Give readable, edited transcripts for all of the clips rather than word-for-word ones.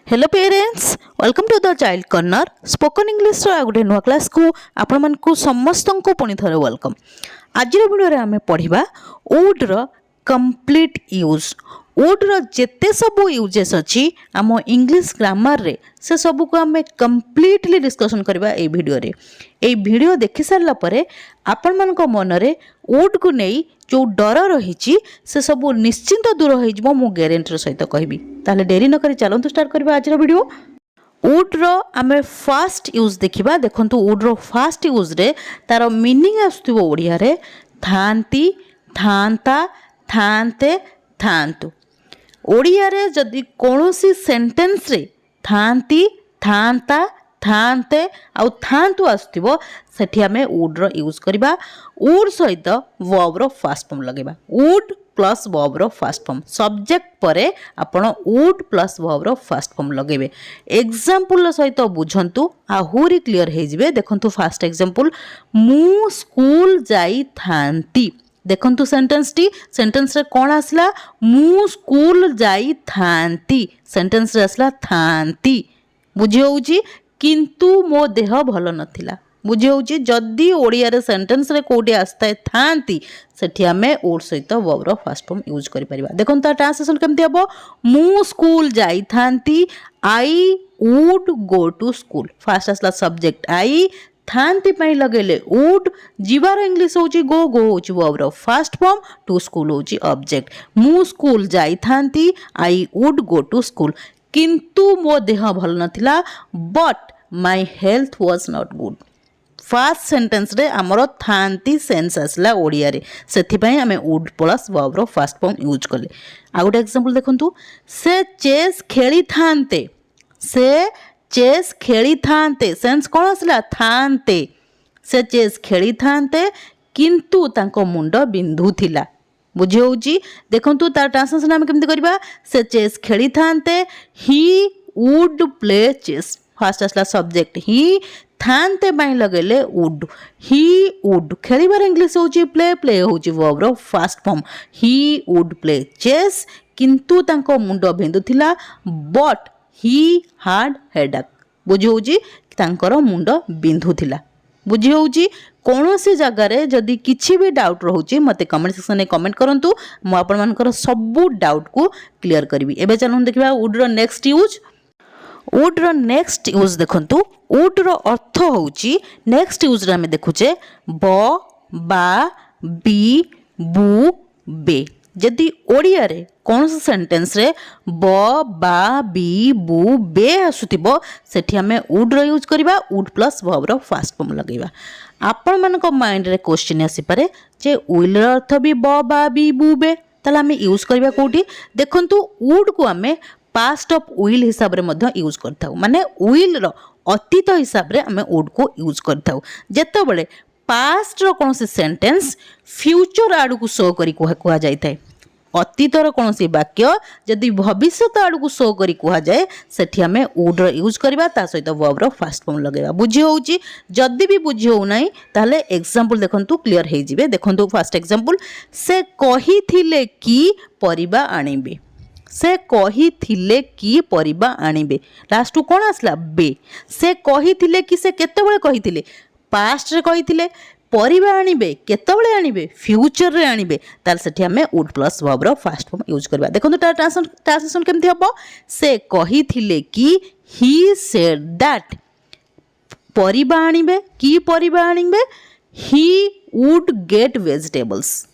Hello parents welcome to the child corner spoken English रो गोटे नुआ क्लास को आपण मानकु समस्त को पुणी थरे वेलकम। आज वीडियो रे आमे पढ़िबा वुड रो कंप्लीट यूज। वुड रो जेते सब यूजेस अछि आम इंग्लिश ग्रामर रे से सब को आमे कंप्लीटली डिस्कशन करबा ए वीडियो रे। ए वीडियो देखि सारला परे आपण मान को मन रे वुड को नै जो डर रही से सब निश्चिंत दूर हो मु ग्यारंटी सहित कहबी। ताले डेरी न करी चलंतु स्टार्ट करबा आज रो वीडियो। वुड रो आमे फास्ट यूज देखिबा। देखंतु वुड रो फास्ट यूज रे तार मीनिंग आसुथिबो ओडिया रे थांती थांता थांते थांतु। ओडिया रे जदि कोनोसी सेंटेंस रे थांती थांता थांते आउ थांतु आसुथिबो सेठी आमे वुड रो यूज करबा। वुड सहित वर्ब रो फास्ट फॉर्म लगेबा। वुड प्लस वर्ब रो फास्ट फॉर्म सब्जेक्ट परे आपण वुड प्लस वर्ब रो फास्ट फॉर्म लगेबे। एग्जांपल सहित बुझंतु आहुरी क्लियर हे जिवे। देखंतु फास्ट एग्जांपल मु स्कूल जाई थांती। देखंतु सेंटेंस रे कोन आसला मु स्कूल जाई थांती। सेंटेंस रे आसला थांती बुझी होउची किंतु मो देह भल नथिला। बुझी होउची जदी ओडिया रे सेंटेंस रे कोडी आस्ता थांती सेठी आमे वुड सहित वर्ब रो फास्ट फॉर्म यूज करि परिबा। देखन ता ट्रांसलेशन केमति हबो मु स्कूल जाई थांती I would go to school. First आसला सब्जेक्ट आई थांती पई लगेले वुड जीवार इंग्लिश होची गो गो होची वर्ब रो फास्ट फॉर्म टू स्कूल होची ऑब्जेक्ट। मु स्कूल जाई थांती I would go to school किंतु मो देह भल नथिला but my health was not good. First sentence रे हमरो थांती सेंस आसला ओडिया रे सेथि पई हमें वुड प्लस वर्ब रो फास्ट फॉर्म यूज करले। आ गुटे एग्जांपल देखंतु से चेस खेली थांते। से चेस खेली थांते सेंस कोन आसला थांते। से चेस खेली थांते किंतु तांको मुंड बिंधु थिला। बुझी होउची देखंतु तार ट्रांसलेशन हम केमति करबा से चेस खेली थांते he would play chess. First आसला सब्जेक्ट ही थांते बाई लगेले वुड ही वुड खेलिबार इंग्लिश होची प्ले प्ले होची वर्ब रो first form he would play chess किंतु तांको मुंड बिंधुथिला बट ही हैड हेडेक। बुझी होची तांकर मुंड बिंधुथिला। बुझी होउची कोनोसी जगह रे जदी किछि भी डाउट रहउची मते कमेंट सेक्शन में कमेंट करंतु मु आपन मानकर सब डाउट को क्लियर करबी। एबे चलून देखिबा वुड रो नेक्स्ट यूज। वुड रो नेक्स्ट यूज देखंतु वुड रो अर्थ होउची नेक्स्ट यूज रे हमें देखुचे ब बा बी बु बे। जदि ओडिया रे कौन सा सेंटेंस रे ब बा बी बु बे आसुथिबो सेठी हमें वुड रो यूज करबा। वुड प्लस वर्ब रो फास्ट फॉर्म लगेबा। आपण मन को माइंड रे क्वेश्चन आसी पारे जे विल रो अर्थ भी ब बा बी बु बे तला हमें यूज करबा कोठी। देखंतु वुड को हमें पास्ट ऑफ विल हिसाब रे मध्य यूज करथाउ माने विल रो अतीत हिसाब रे हमें वुड को यूज करथाउ। जेते बळे पास्ट रो कोनोसी सेंटेंस फ्यूचर आडू को शो करी कुहा जाय थाए। अतीत रो कोनोसी वाक्य जदि भविष्यत आडू को शो करी कुहा जाय सेठी हमें वुड रो यूज करबा ता सहित वर्ब रो फास्ट फॉर्म लगेबा। बुझी होउची जदि भी बुझी हो नै ताले एग्जांपल देखंतु क्लियर हे जिवे। देखंतु फर्स्ट एग्जांपल से कहिथिले कि परिबा आनिबे। से कहिथिले कि परिबा आनिबे लास्ट कोन आसला बे। से कहिथिले कि से केतेबेले कहिथिले पास्ट रे कहिथिले परिबा आनिबे केतेबेले आनिबे फ्यूचर रे आनिबे ताल सेठी हमें वुड प्लस वर्ब रो फास्ट फॉर्म यूज करबा। देखंतु तार ट्रांसलेशन केमथि हबो से कहिथिले कि ही सेड दैट परिबा आनिबे कि परिबा आनिबे ही वुड गेट वेजिटेबल्स।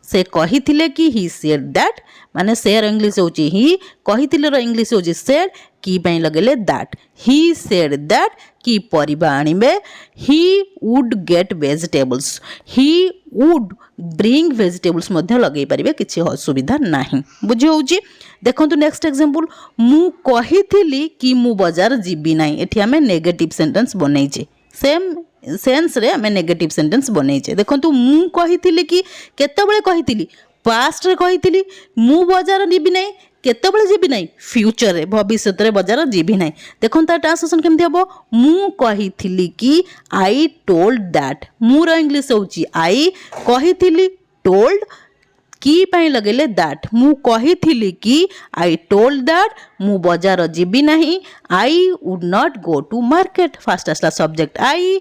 से कहिथिले कि ही सेड दैट माने सेर इंग्लिश होची ही कहिथिले रो इंग्लिश होची सेड की पई लगेले दैट ही सेड दैट की परिबा आनिबे he would get vegetables he would bring vegetables मध्य लगे परिबे किछि असुविधा नाही। बुझी होउची देखंतु नेक्स्ट एग्जांपल मु कहिथिली कि मु बाजार जिबी नाही। एठी हमें नेगेटिव सेंटेंस बनैचे सेम सेंस रे हमें नेगेटिव सेंटेंस बनैचे। देखंतु मु कहिथिली कि केतेबेले कहिथिली पास्ट रे कहिथिली मु बाजार जिबी नाही केतेबेले जिबी नाही फ्यूचर रे भविष्यत रे बाजार जिबी नाही। देखन ता ट्रांसलेशन केमथि हबो मु कहिथिली कि आई टोल्ड दैट। मु रो इंग्लिश होची आई कहिथिली टोल्ड की पाई लगेले दैट मु कहिथिली कि आई टोल्ड दैट मु बजार जीबी नहीं I would not go to market first आसला सब्जेक्ट आई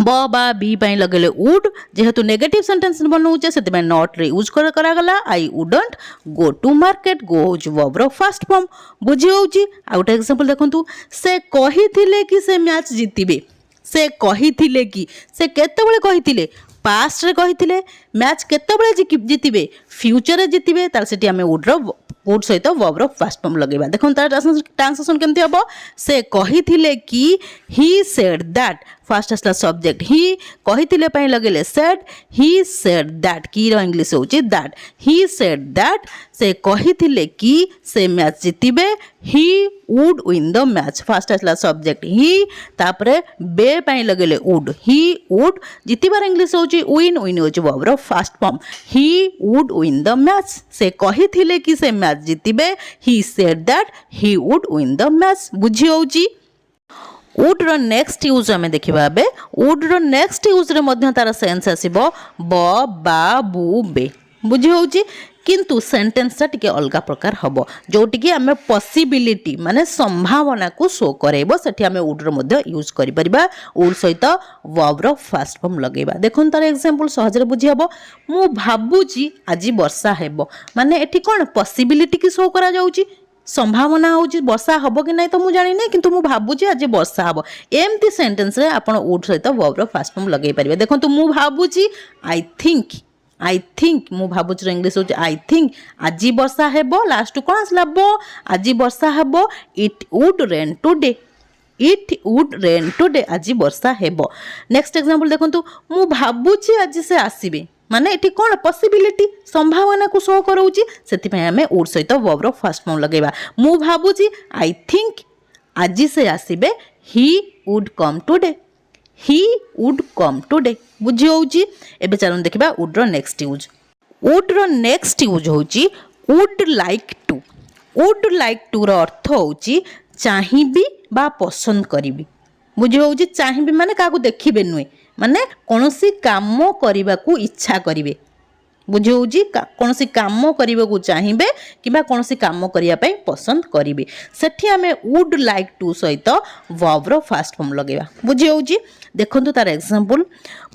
ब बा बी पाई लगेले वुड जेहेतु नेगेटिव सेंटेंस बनाऊचे से नॉट रे यूज करागला I wouldn't go to market go होची वर्ब रो फर्स्ट फॉर्म बुझी होची आ गोटे एग्जांपल देखंतु से कहिथिले कि से मैच जीतिबे से कहिथिले कि से केतेबेले कहिथिले पास्ट रे कहिथिले मैच केतेबेले जीतिबे फ्यूचर रे जीतिबे तार सेठी हमें वुड सहित वर्ब रो फर्स्ट फॉर्म लगेबा देखो तार ट्रांसलेशन केमती हबो से कहिथिले कि ही सेड दैट फर्स्ट आसला सब्जेक्ट ही कहिथिले पई लगेले सेड ही सेड दैट की रो इंग्लिश होची दैट ही सेड दैट से कहिथिले कि से मैच जीतिबे he would win the match first आसला सब्जेक्ट ही तापरे बे पई लगेले वुड ही वुड जीतिबार इंग्लिश होची विन विन होची वर्ब रो first form he would win the match से कहिथिले कि से मैच जीतिबे he said that he would win the match बुझी होची वुड रो नेक्स्ट यूज आमे देखिबा बे वुड रो नेक्स्ट यूज रे मध्य तार सेंस आसीबो ब बा बु बे बुझी होची किंतु सेंटेंस टिके अलगा प्रकार हबो जोटी कि आमे पॉसिबिलिटी माने संभावना को शो करेबो सेठी आमे वुड रो मध्य यूज करि परिबा वुड सहित वर्ब रो फर्स्ट फॉर्म लगेबा देखोन तार एग्जांपल सहज रे बुझी हबो मु भाबुची आजि वर्षा हेबो माने एठी कोन पॉसिबिलिटी की शो करा जाउची संभावना होची वर्षा हबो कि नहीं तो मु जानि नै किंतु मु भाबुची आज वर्षा हबो एमती सेंटेंस रे आपण वुड सहित वर्ब रो फर्स्ट फॉर्म लगेई परिबे देखो तो मु भाबुची आई थिंक मु भाबुची इंग्लिश होची आई थिंक आज वर्षा हेबो लास्ट कोन आसला बो आज वर्षा हेबो it would rain today it would rain today आज वर्षा हेबो नेक्स्ट एग्जांपल देखंतु मु भाबुची आज से आसीबे माने एठी कोन पॉसिबिलिटी संभावना को शो करूची सेति पय हमें वुड सहित वर्ब रो फर्स्ट फॉर्म लगेबा मु भाबुची आई थिंक आज से आसीबे he would come today he would come today बुझी होची एबे चलन देखिबा वुड रो नेक्स्ट यूज होची वुड लाइक टू रो अर्थ होची चाहिबी बा पसंद करिबी बुझी होची चाहिबी माने काकू देखिबे नुए माने कोनोसी काम करिबा को इच्छा करिवे बुझी होची कोनोसी काम करिबा को चाहिबे किबा कोनोसी काम करिया पई पसंद करिवे सेठी हमें वुड लाइक टू सहित वर्ब रो फर्स्ट फॉर्म लगेबा बुझी होची देखंतु तार एग्जांपल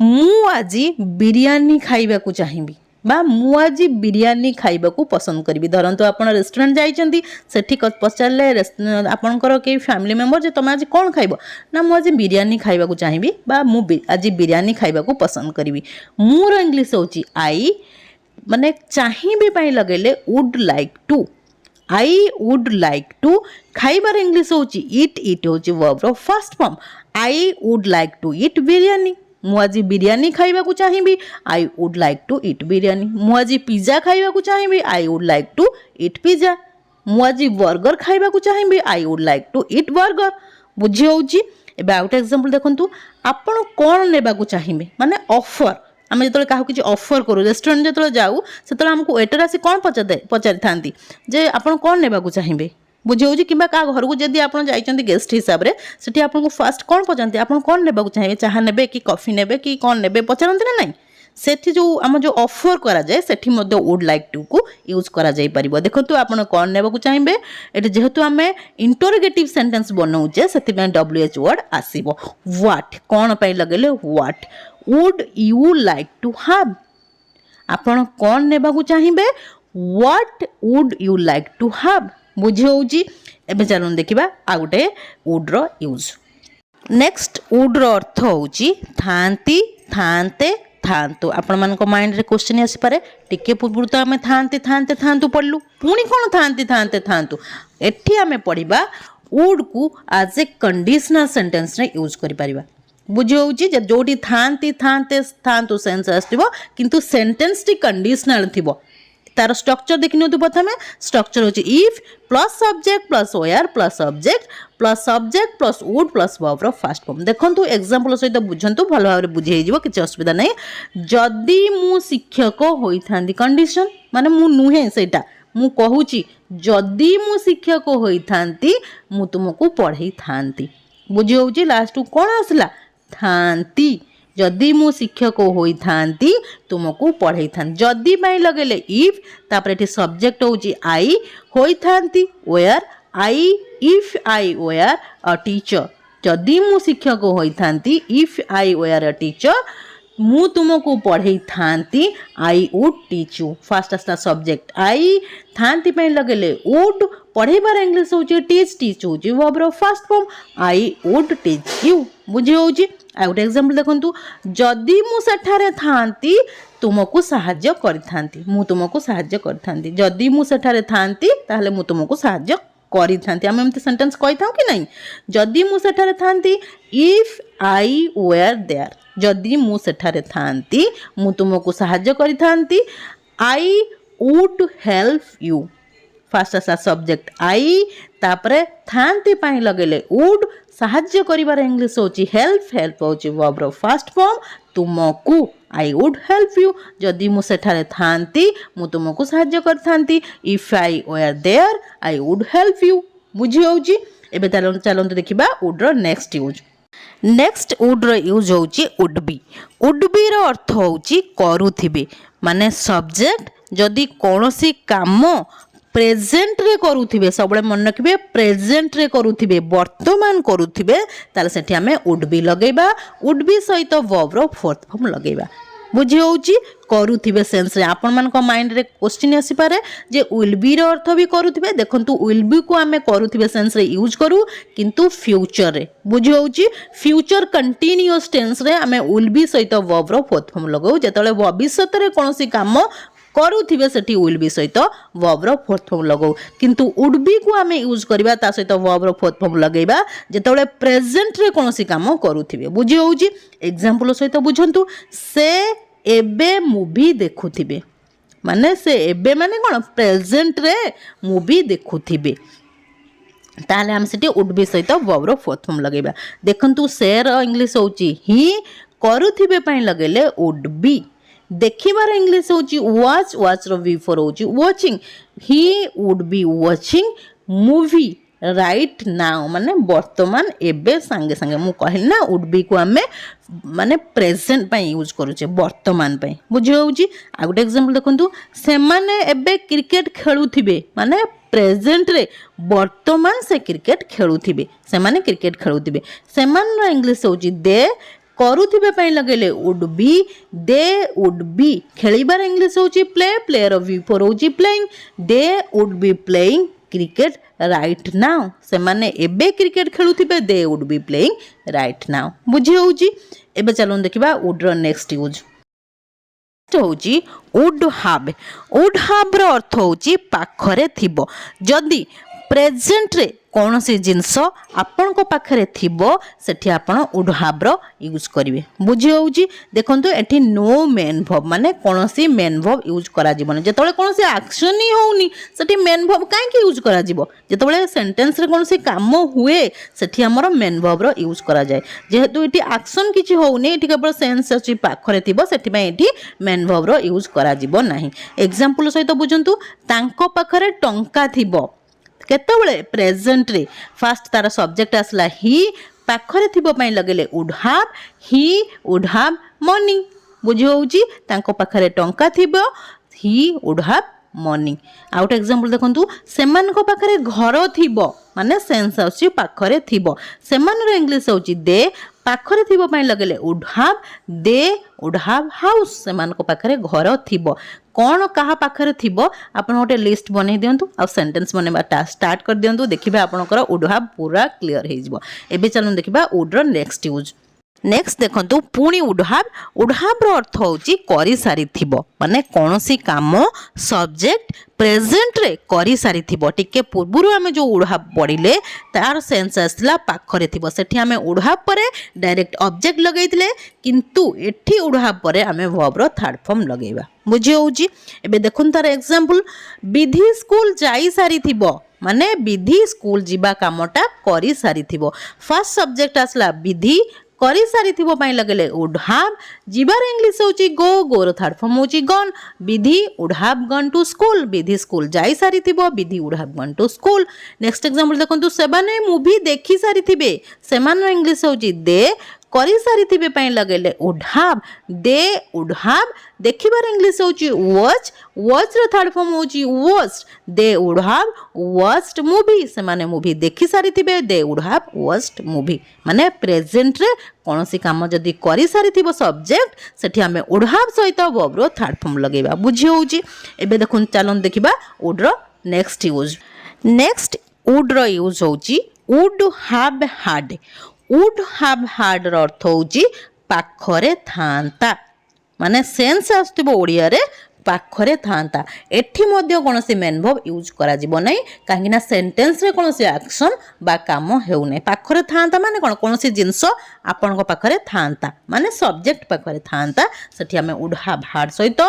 मु आजी बिरयानी खाइबा को चाहिबी बा मु आजी बिरयानी खाइबा को पसंद करिबी धरंतु आपण रेस्टोरेंट जाइचंती सेठी पचारले आपणकर के फैमिली मेंबर जे तमे आज कोन खाइबो ना मु आजी बिरयानी खाइबा को चाहिबी बा मु आजी बिरयानी खाइबा को पसंद करिबी मुर इंग्लिश होची आई माने चाहिबी पई लगेले would like to I would like to खाइबार इंग्लिश होची इट होची वर्ब रो first form I would like to eat biryani मु आज बिरयानी खाइबा को चाहिबी I would like to eat biryani मु आज पिज्जा खाइबा को चाहिबी I would like to eat pizza मु आज बर्गर खाइबा को चाहिबी I would like to eat burger बुझी होची एबे आउट एग्जांपल देखंतु आपण कोन नेबा को चाहिबे माने ऑफर आमे जतले काहू किछि ऑफर करू रेस्टोरेंट जतले जाऊ सेतले हमको वेटर आसी कोन पचारि थांती जे आपण कोन नेबा को चाहिबे बुझी होची किबा का घर को जदी आपण जाइचंती गेस्ट हिसाब रे सेठी आपण को फर्स्ट कोन पचांती आपण कोन नेबा को चाहिबे चाहा नेबे कि कॉफी नेबे कि कोन नेबे पचारंती ना नहीं सेठी जो हम जो ऑफर करा जाए सेठी मध्य वुड लाइक टू को यूज करा जाई परिबो देखंतु आपण कोन नेबा को चाहिबे एटे जेहेतु हमें इंटरोगेटिव सेंटेंस बनाउचे सेति में डब्ल्यूएच वर्ड आसीबो व्हाट कोन पई लगेले what would you like to have आपण कोन नेबा को चाहिबे what would you like to have बुझी होची एबे चलन देखिबा आ गुटे वुड रो यूज नेक्स्ट वुड रो अर्थ होची थांती थांते थांतु आपण मान को माइंड रे क्वेश्चन आसी पारे टिके पूर्व तो हमें थांती थांते थांतु पढ़लु पुणी कोन थांती थांते थांतु एठी हमें पढ़िबा वुड को एज ए कंडीशनल सेंटेंस रे यूज करि परिबा बुझी होची जे जोटी थांती थांते थांतु सेंस आस्तिबो किंतु सेंटेंस टी कंडीशनल थिबो तार स्ट्रक्चर देखिनो तो प्रथमे स्ट्रक्चर होची if plus subject plus were plus subject plus would plus verb रो फर्स्ट फॉर्म देखंतु एग्जांपल सहित बुझंतु भलो भाबरे बुझे हिजिवो किछ असुविधा नै जदी मु शिक्षक होई थांदी कंडीशन माने मु नुहे सेटा मु कहूची जदी मु शिक्षक होई थांती मु तुमको पढ़ाई थांती बुझी होची लास्ट कोन आसला थांती जदि मु शिक्षक होई थांती तुमको पढ़ाई था जदि पाई लगेले इफ तापर एठी सब्जेक्ट होची आई होई थांती were I if I were a teacher जदि मु शिक्षक होई थांती if I were a teacher मु तुमको पढ़ाई थांती I would teach you first आसला सब्जेक्ट आई थांती पे लगेले वुड पढ़ेबार इंग्लिश होची टीच टीच होची verb first form I would teach you बुझी होची आ गोटे एग्जांपल देखंतु जदि मु सेठारे थांती तुमको साहाय्य करिथांती मु तुमको साहाय्य करिथांती जदि मु सेठारे थांती ताहले मु तुमको साहाय्य करिथांती हम एमती सेंटेंस कहि थाउ कि नहीं जदि मु सेठारे थांती इफ आई वेयर देयर जदि मु सेठारे थांती मु तुमको साहाय्य करिथांती I would help you first आसा सब्जेक्ट आई तापरे थांती पाई लगेले वुड साहाय्य करिवार इंग्लिश होची हेल्प हेल्प होची वर्ब फास्ट फॉर्म तुमको आई वुड हेल्प यू जदि मु सेठारे थांती मु तुमको साहाय्य करथांती if I were there I would help you बुझी होची एबे चलंतु देखिबा वुड रो नेक्स्ट यूज नेक्स्ट वुड रो यूज होची वुड बी रो अर्थ होची करूथिबे माने सब्जेक्ट जदि कोनोसी काम प्रेजेंट रे करूथिबे सबले मन रखिबे प्रेजेंट रे करूथिबे वर्तमान करूथिबे ताले सेठी हमें वुड बी लगेबा वुड बी सहित वर्ब रो फोर्थ फॉर्म लगेबा बुझी होची करूथिबे सेंस रे आपण मान को माइंड रे क्वेश्चन आसी पारे जे विल बी रो अर्थ भी करूथिबे देखंतु विल बी को हमें करूथिबे सेंस रे यूज करू किंतु फ्यूचर रे बुझी होची फ्यूचर कंटीन्यूअस टेंस रे हमें विल बी सहित वर्ब रो फोर्थ फॉर्म लगाऊ जेतले भविष्यत रे कोनोसी काम करूथिबे सेठी विल बी सहित वर्ब रो फोर्थ फॉर्म लगाऊ किंतु वुड बी को हमें यूज करबा ता सहित वर्ब रो फोर्थ फॉर्म लगेबा जेतले प्रेजेंट रे कोनोसी काम करूथिबे बुझी होची एग्जांपल सहित बुझंतु से एबे मूवी देखुथिबे माने से एबे माने कोन प्रेजेंट रे मूवी देखुथिबे ताले हम सेठी वुड बी सहित वर्ब रो फोर्थ फॉर्म लगेबा देखंतु से रो इंग्लिश होची ही करूथिबे पई लगेले वुड बी देखिबार इंग्लिश होची वॉच वॉच रो वी फॉर होची watching he would be watching movie right now माने वर्तमान एबे संगे संगे मु कहल ना वुड बी को हमें माने प्रेजेंट पई यूज करूचे वर्तमान पई बुझी होची आ गुटे एग्जांपल देखंतु से माने एबे क्रिकेट खेलुथिबे माने प्रेजेंट रे वर्तमान से क्रिकेट खेलुथिबे से माने क्रिकेट खेलुथिबे से मान रो इंग्लिश होची दे करूथिबे पई लगेले would be they would be खेलिबार इंग्लिश होची प्ले प्लेयर वी फॉर होची playing they would be playing cricket right now से माने एबे क्रिकेट खेलुथिबे they would be playing right now बुझी होची एबे चलोन देखिबा वुड रो नेक्स्ट यूज होची वुड हैव रो अर्थ होची पाखरे थिबो जदी प्रेजेंट रे कौन सी जिनस आपण को पाखरे थिबो सेठी आपण वुड हैव रो यूज करिवे बुझी होउची देखंतु एठी नो मेन वर्ब माने कौन सी मेन वर्ब यूज करा जिवो जेतबेले कौन सी एक्शन ही होउनी सेठी मेन वर्ब काहे कि यूज करा जिवो जेतबेले सेंटेंस रे कौन सी काम हुए सेठी हमर मेन वर्ब रो यूज करा जाय जेहेतु एठी एक्शन किछि होउनी एठी केवल सेंस अछि पाखरे थिबो सेठी में एठी मेन वर्ब रो यूज करा जिवो नाही एग्जांपल सहित बुझंतु तांको पाखरे टंका थिबो केतबेले प्रेजेंट रे फास्ट तार सब्जेक्ट आसला ही पाखरे थिबो पई लगेले वुड हैव मनी बुझी होउची तांको पाखरे टंका थिबो ही वुड हैव मनी आउट एग्जांपल देखंतु सेमान को पाखरे घर थिबो माने सेंस आउची पाखरे थिबो सेमान रो इंग्लिश होउची दे पाखरे थिबो पई लगेले वुड हैव हाउस सेमान को पाखरे घर थिबो कौन कहा पाखरे थिबो आपण गोटे लिस्ट बनै दियंतु आ सेंटेंस बनेबा स्टार्ट कर दियंतु देखिबा आपनकर वुड हैव पूरा क्लियर हे जिवो एबे चलन देखिबा वुड रो नेक्स्ट यूज नेक्स्ट देखंतु पुणी वुड हैव रो अर्थ होची करि सारी थिबो माने कोनोसी काम सब्जेक्ट प्रेजेंट रे करि सारी थिबो टिके पूर्वरु हमें जो वुड हैव पढिले तार सेंस आसला पाखरे थिबो सेठी हमें वुड हैव परे डायरेक्ट ऑब्जेक्ट लगैतिले किंतु एठी वुड हैव परे हमें वर्ब रो थर्ड फॉर्म लगैबा बुझी होउची एबे देखुन तार एग्जांपल विधि स्कूल जाई सारी थिबो माने विधि स्कूल जीवा कामटा करि सारी थिबो फर्स्ट सब्जेक्ट आसला विधि करि सारी थिबो पई लगेले वुड हैव जीवार इंग्लिश होची गो रो थर्ड फॉर्म होची gone Bidhi would have gone to school Bidhi school जाई सारी थिबो Bidhi would have gone to school next example देखंतु सेबाने मूवी देखि सारी थिबे सेमान इंग्लिश होची दे କରି ସାରିଥିବେ ପାଇଁ ଲଗେଇଲେ would have, they would have। ଦେଖିବାର ଇଂଲିଶ ହେଉଛି watch, watch ର ଥାର୍ଡ ଫର୍ମ ହେଉଛି watched, they would have watched movie। ସେମାନେ ମୁଭି ଦେଖି ସାରିଥିବେ, they would have watched movie। ମାନେ ପ୍ରେଜେଣ୍ଟରେ କୌଣସି କାମ ଯଦି କରି ସାରିଥିବ ସବଜେକ୍ଟ, ସେଠି ଆମେ would have ସହିତ verb ର ଥାର୍ଡ ଫର୍ମ ଲଗେଇବା। ବୁଝି ହେଉଛି? ଏବେ ଦେଖନ୍ତୁ ଚାଲନ୍ତୁ ଦେଖିବା would ର ନେକ୍ସଟ ୟୁଜ୍। ନେକ୍ସଟ would ର ୟୁଜ୍ ହେଉଛି would have had। would have had ର ଅର୍ଥ ହେଉଛି ପାଖରେ ଥାନ୍ତା, ମାନେ ସେନ୍ସ ଆସୁଥିବ ଓଡ଼ିଆରେ ପାଖରେ ଥାନ୍ତା। ଏଠି ମଧ୍ୟ କୌଣସି ମେନ୍ ଭର୍ବ ୟୁଜ୍ କରାଯିବ ନାହିଁ, କାହିଁକିନା ସେଣ୍ଟେନ୍ସରେ କୌଣସି ଆକ୍ସନ୍ ବା କାମ ହେଉନାହିଁ। ପାଖରେ ଥାନ୍ତା ମାନେ କ'ଣ? କୌଣସି ଜିନିଷ ଆପଣଙ୍କ ପାଖରେ ଥାନ୍ତା, ମାନେ ସବଜେକ୍ଟ ପାଖରେ ଥାନ୍ତା। ସେଠି ଆମେ would have had ସହିତ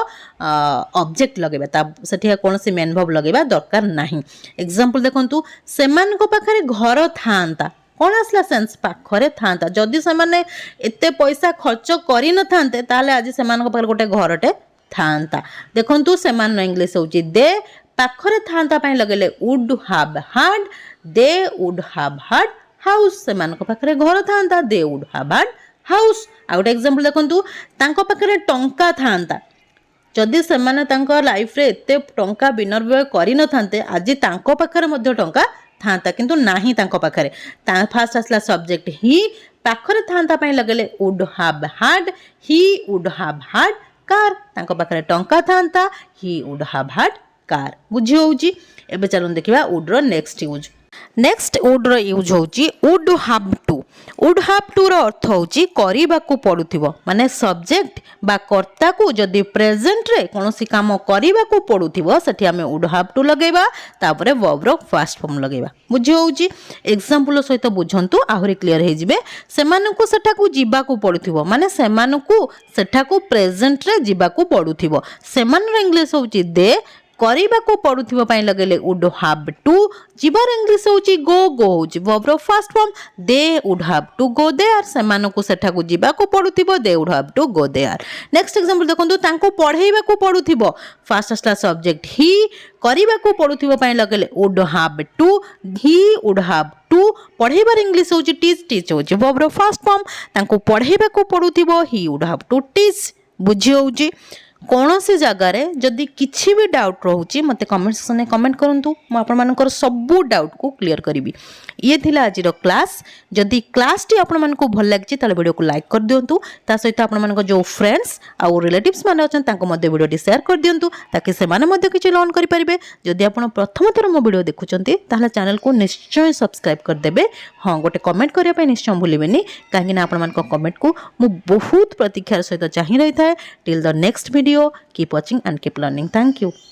ଅବଜେକ୍ଟ ଲଗାଇବା, ସେଠି କୌଣସି ମେନ୍ ଭର୍ବ ଲଗାଇବା ଦରକାର ନାହିଁ। ଏକ୍ସାମ୍ପଲ୍ ଦେଖନ୍ତୁ, ସେମାନଙ୍କ ପାଖରେ ଘର ଥାନ୍ତା। କ'ଣ ଆସିଲା? ସେନ୍ସ ପାଖରେ ଥାନ୍ତା। ଯଦି ସେମାନେ ଏତେ ପଇସା ଖର୍ଚ୍ଚ କରିନଥାନ୍ତେ ତାହେଲେ ଆଜି ସେମାନଙ୍କ ପାଖରେ ଗୋଟେ ଘରଟେ ଥାନ୍ତା। ଦେଖନ୍ତୁ ସେମାନଙ୍କର ଇଂଲିଶ ହେଉଛି ଦେ, ପାଖରେ ଥାନ୍ତା ପାଇଁ ଲଗେଇଲେ would have had, they would have had house। ସେମାନଙ୍କ ପାଖରେ ଘର ଥାନ୍ତା, they would have had house। ଆଉ ଗୋଟେ ଏକ୍ସାମ୍ପଲ୍ ଦେଖନ୍ତୁ, ତାଙ୍କ ପାଖରେ ଟଙ୍କା ଥାନ୍ତା। ଯଦି ସେମାନେ ତାଙ୍କ ଲାଇଫ୍ରେ ଏତେ ଟଙ୍କା ବିନିର୍ଭୟ କରିନଥାନ୍ତେ ଆଜି ତାଙ୍କ ପାଖରେ ମଧ୍ୟ ଟଙ୍କା ଥାନ୍ତା, କିନ୍ତୁ ନାହିଁ ତାଙ୍କ ପାଖରେ। ଫାଷ୍ଟ ଆସିଲା ସବଜେକ୍ଟ ହି, ପାଖରେ ଥାନ୍ତା ପାଇଁ ଲଗେଇଲେ would have had, he would have had car। ତାଙ୍କ ପାଖରେ ଟଙ୍କା ଥାନ୍ତା, he would have had car। ବୁଝି ହେଉଛି? ଏବେ ଚାଲନ୍ତୁ ଦେଖିବା would ର ନେକ୍ସଟ ୟୁଜ୍। ନେକ୍ସଟ would ର ୟୁଜ୍ ହେଉଛି would have to। would have to ର ଅର୍ଥ ହେଉଛି କରିବାକୁ ପଡ଼ୁଥିବ, ମାନେ ସବଜେକ୍ଟ ବା କର୍ତ୍ତାକୁ ଯଦି ପ୍ରେଜେଣ୍ଟରେ କୌଣସି କାମ କରିବାକୁ ପଡ଼ୁଥିବ ସେଠି ଆମେ would have to ଲଗେଇବା, ତାପରେ verb ର ଫାର୍ଷ୍ଟ ଫର୍ମ ଲଗେଇବା। ବୁଝି ହେଉଛି? ଏକ୍ସାମ୍ପଲ୍ ସହିତ ବୁଝନ୍ତୁ, ଆହୁରି କ୍ଲିୟର ହେଇଯିବେ। ସେମାନଙ୍କୁ ସେଠାକୁ ଯିବାକୁ ପଡ଼ୁଥିବ, ମାନେ ସେମାନଙ୍କୁ ସେଠାକୁ ପ୍ରେଜେଣ୍ଟରେ ଯିବାକୁ ପଡ଼ୁଥିବ। ସେମାନଙ୍କର ଇଂଲିଶ ହେଉଛି ଦେ, କରିବାକୁ ପଡ଼ୁଥିବ ପାଇଁ ଲଗେଇଲେ would have to। ଯିବାର ଇଂଲିଶ ହେଉଛି go, go ହେଉଛି verb ର first form. they would have to go there। ସେମାନଙ୍କୁ ସେଠାକୁ ଯିବାକୁ ପଡ଼ୁଥିବ, they would have to go there। Next example ଦେଖନ୍ତୁ, ତାଙ୍କୁ ପଢ଼େଇବାକୁ ପଡ଼ୁଥିବ। ଫାଷ୍ଟ ଆସିଲା ସବଜେକ୍ଟ ହି, କରିବାକୁ ପଡ଼ୁଥିବ ପାଇଁ ଲଗେଇଲେ would have to, he would have to। ପଢ଼େଇବାର ଇଂଲିଶ ହେଉଛି ଟିଚ୍, ଟିଚ୍ ହେଉଛି verb ର ଫାର୍ଷ୍ଟ ଫର୍ମ। ତାଙ୍କୁ ପଢ଼େଇବାକୁ ପଡ଼ୁଥିବ, he would have to teach। ବୁଝି ହେଉଛି? କୌଣସି ଜାଗାରେ ଯଦି କିଛି ବି ଡାଉଟ୍ ରହୁଛି ମୋତେ କମେଣ୍ଟ ସେକ୍ସନରେ କମେଣ୍ଟ କରନ୍ତୁ, ମୁଁ ଆପଣମାନଙ୍କର ସବୁ ଡାଉଟ୍କୁ କ୍ଲିୟର କରିବି। ଇଏ ଥିଲା ଆଜିର କ୍ଲାସ୍। ଯଦି କ୍ଲାସ୍ଟି ଆପଣମାନଙ୍କୁ ଭଲ ଲାଗିଛି ତାହେଲେ ଭିଡ଼ିଓକୁ ଲାଇକ୍ କରିଦିଅନ୍ତୁ, ତା ସହିତ ଆପଣମାନଙ୍କ ଯେଉଁ ଫ୍ରେଣ୍ଡସ୍ ଆଉ ରିଲେଟିଭ୍ସ ମାନେ ଅଛନ୍ତି ତାଙ୍କୁ ମଧ୍ୟ ଭିଡ଼ିଓଟି ସେୟାର କରିଦିଅନ୍ତୁ, ତାକି ସେମାନେ ମଧ୍ୟ କିଛି ଲର୍ନ କରିପାରିବେ। ଯଦି ଆପଣ ପ୍ରଥମ ଥର ମୋ ଭିଡ଼ିଓ ଦେଖୁଛନ୍ତି ତାହେଲେ ଚ୍ୟାନେଲକୁ ନିଶ୍ଚୟ ସବସ୍କ୍ରାଇବ୍ କରିଦେବେ। ହଁ, ଗୋଟେ କମେଣ୍ଟ କରିବା ପାଇଁ ନିଶ୍ଚୟ ଭୁଲିବେନି, କାହିଁକିନା ଆପଣମାନଙ୍କ କମେଣ୍ଟକୁ ମୁଁ ବହୁତ ପ୍ରତୀକ୍ଷାର ସହିତ ଚାହିଁ ରହିଥାଏ। Till the next video, keep watching and keep learning. Thank you.